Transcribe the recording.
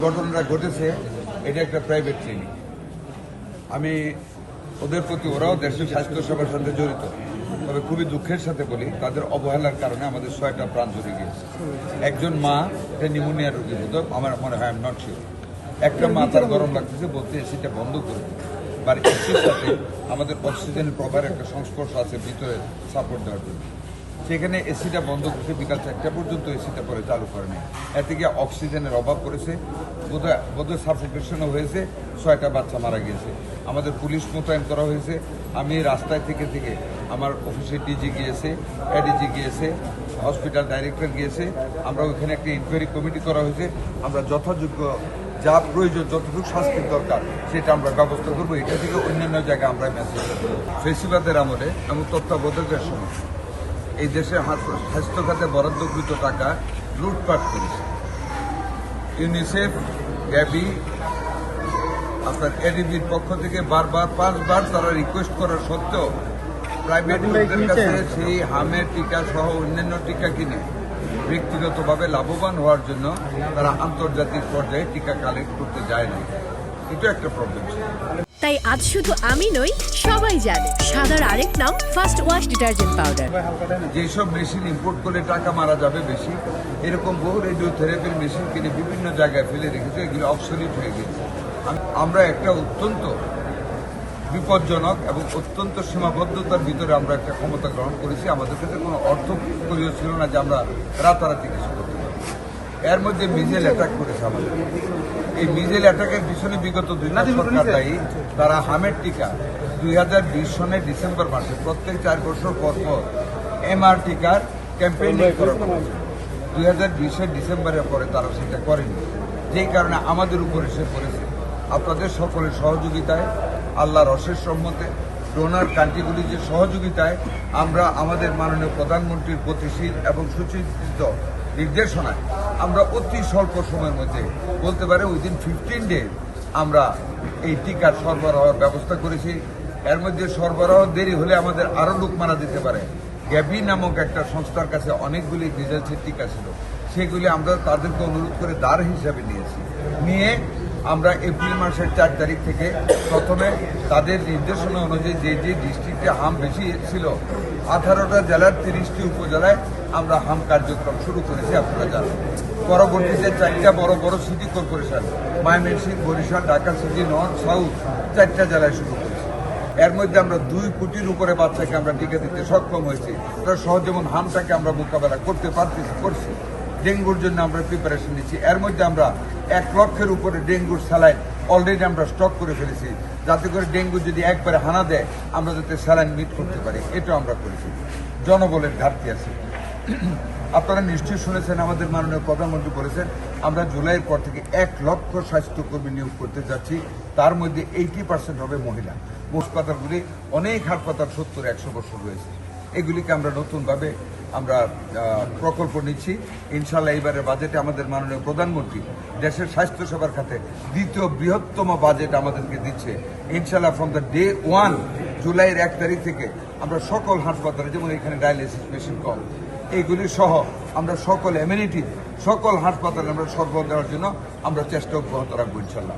ঘটনাটা ঘটেছে, এটা একটা প্রাইভেট ক্লিনিক। আমি ওদের প্রতি, ওরাও দেশের স্বাস্থ্য সেবার সাথে জড়িত, তবে খুবই দুঃখের সাথে বলি তাদের অবহেলার কারণে আমাদের 6টা প্রাণ চলে গিয়েছে। একজন মা, এটা নিউমোনিয়া রোগী বোধ, আমার মনে হয় নট শিওর, একটা মা তার গরম লাগতেছে বলতে এসিটা বন্ধ করে দিই, বা এসির সাথে আমাদের অক্সিজেনের প্রভার একটা সংস্পর্শ আছে ভিতরে সাপোর্ট দেওয়ার জন্য। সেখানে এসিটা বন্ধ করছে, বিকাল 4টা পর্যন্ত এসিটা পরে চালু করেনি। এতে গিয়ে অক্সিজেনের অভাব পড়েছে, বোধহয় সাফোকেশনও হয়েছে, 6টা বাচ্চা মারা গিয়েছে। আমাদের পুলিশ মোতায়েন করা হয়েছে। আমি রাস্তায় থেকে আমার অফিসে ডিজি গিয়েছে, এডিজি গিয়েছে, হসপিটাল ডাইরেক্টর গিয়েছে। আমরা ওইখানে একটা ইনকোয়ারি কমিটি করা হয়েছে। আমরা যথাযোগ্য যা প্রয়োজন, যতটুকু শাস্তির দরকার সেটা আমরা ব্যবস্থা করবো। এটা থেকে অন্যান্য জায়গায় আমরা মেসেজ করবো। ফেসিবাদের আমলে এবং তত্ত্বাবধায়কের সময় এই দেশের স্বাস্থ্য খাতে বরাদ্দকৃত টাকা লুটপাট করেছে। ইউনিসেফ, গ্যাবি, আপনার এডিবির পক্ষ থেকে বারবার 5বার তারা রিকোয়েস্ট করার সত্ত্বেও প্রাইভেট লোকদের কাছে সেই হামের টিকা সহ অন্যান্য টিকা কিনে ব্যক্তিগতভাবে লাভবান হওয়ার জন্য তারা আন্তর্জাতিক পর্যায়ে টিকা কালেক্ট করতে যায় না। এটা একটা প্রবলেম। তাই আজ শুধু আমি নই, সবাই জানে সাদার আরেক নাম ফার্স্ট ওয়াশ ডিটারজেন্ট পাউডার। যেসব মেশিন ইম্পোর্ট করলে টাকা মারা যাবে বেশি, এরকম বহু রেডিওথেরাপির মেশিন কিনে বিভিন্ন জায়গায় ফেলে রেখেছে, এগুলো অবসলিট হয়ে গেছে। আমরা একটা অত্যন্ত বিপজ্জনক এবং অত্যন্ত সীমাবদ্ধতার ভিতরে আমরা একটা ক্ষমতা গ্রহণ করেছি। আমাদের কাছে কোনো অর্থ প্রয়োজন ছিল না যে আমরা রাতারাতি কিছু করতে পারি। এর মধ্যে মিজেল অ্যাটাক করেছে আমাদের। এই মিজেল অ্যাটাকের পিছনে বিগত 2 মাস সরকার দায়ী। তারা হামের টিকা 2020 সনের ডিসেম্বর মাসে প্রত্যেক 4 বছর পর পর এমআর টিকার ক্যাম্পেইনিং করার কথা। 2020-এর ডিসেম্বরের পরে তারা সেটা করেনি, যেই কারণে আমাদের উপর এসে পড়েছে। আপনাদের সকলের সহযোগিতায়, আল্লাহর অশেষ রহমতে, ডোনার কান্ট্রিগুলির যে সহযোগিতায় আমরা আমাদের মাননীয় প্রধানমন্ত্রীর গতিশীল এবং সুচিন্তিত নির্দেশনায় আমরা অতি স্বল্প সময়ের মধ্যে, বলতে পারে উইদিন 15 ডে আমরা এই টিকার সরবরাহের ব্যবস্থা করেছি। এর মধ্যে সরবরাহ দেরি হলে আমাদের আরও লোক মারা যেতে পারে। গ্যাবি নামক একটা সংস্থার কাছে অনেকগুলি ডিজেলসের টিকা ছিল, সেগুলি আমরা তাদেরকে অনুরোধ করে দাঁড় হিসাবে নিয়ে আমরা এপ্রিল মাসের 4 তারিখ থেকে প্রথমে তাদের নির্দেশনা অনুযায়ী যে ডিস্ট্রিক্টে হাম বেশি ছিল 18টা জেলার 30টি উপজেলায় আমরা হাম কার্যক্রম শুরু করেছি, আপনারা জানেন। পরবর্তীতে 4টা বড় বড় city corporation, Mymensingh, Barishal, Dhaka city, north, south 4টা জেলায় শুরু করেছি। এর মধ্যে আমরা 2 কোটির উপরে বাচ্চাকে আমরা টিকা দিতে সক্ষম হয়েছি। তারা সহজ, যেমন হামটাকে আমরা মোকাবেলা করতে করছি। ডেঙ্গুর জন্য আমরা প্রিপারেশন নিচ্ছি। এর মধ্যে আমরা 1 লক্ষের উপরে ডেঙ্গুর স্যালাইন অলরেডি আমরা স্টক করে ফেলেছি, যাতে করে ডেঙ্গু যদি একবারে হানা দেয় আমরা যাতে স্যালাইন মিট করতে পারি। এটাও আমরা করেছি। জনবলের ঘাটতি আছে। আপনারা নিশ্চয়ই শুনেছেন, আমাদের মাননীয় প্রধানমন্ত্রী বলেছেন আমরা জুলাইয়ের পর থেকে 1 লক্ষ স্বাস্থ্যকর্মী নিয়োগ করতে যাচ্ছি। তার মধ্যে 80% হবে মহিলা। হাসপাতালগুলি, অনেক হাসপাতাল 70-100 বছর রয়েছে, এগুলিকে আমরা নতুনভাবে আমরা প্রকল্প নিচ্ছি। ইনশাল্লাহ এইবারের বাজেটে আমাদের মাননীয় প্রধানমন্ত্রী দেশের স্বাস্থ্যসেবার খাতে 2য় বৃহত্তম বাজেট আমাদেরকে দিচ্ছে। ইনশাল্লাহ ফ্রম দ্য ডে 1 জুলাইয়ের 1 তারিখ থেকে আমরা সকল হাসপাতালে, যেমন এখানে ডায়ালিসিস মেশিন কম, এইগুলি সহ আমরা সকল অ্যামিনিটি সকল হাসপাতালে আমরা সরবরাহ দেওয়ার জন্য আমরা চেষ্টা অব্যাহত রাখবো ইনশাল্লাহ।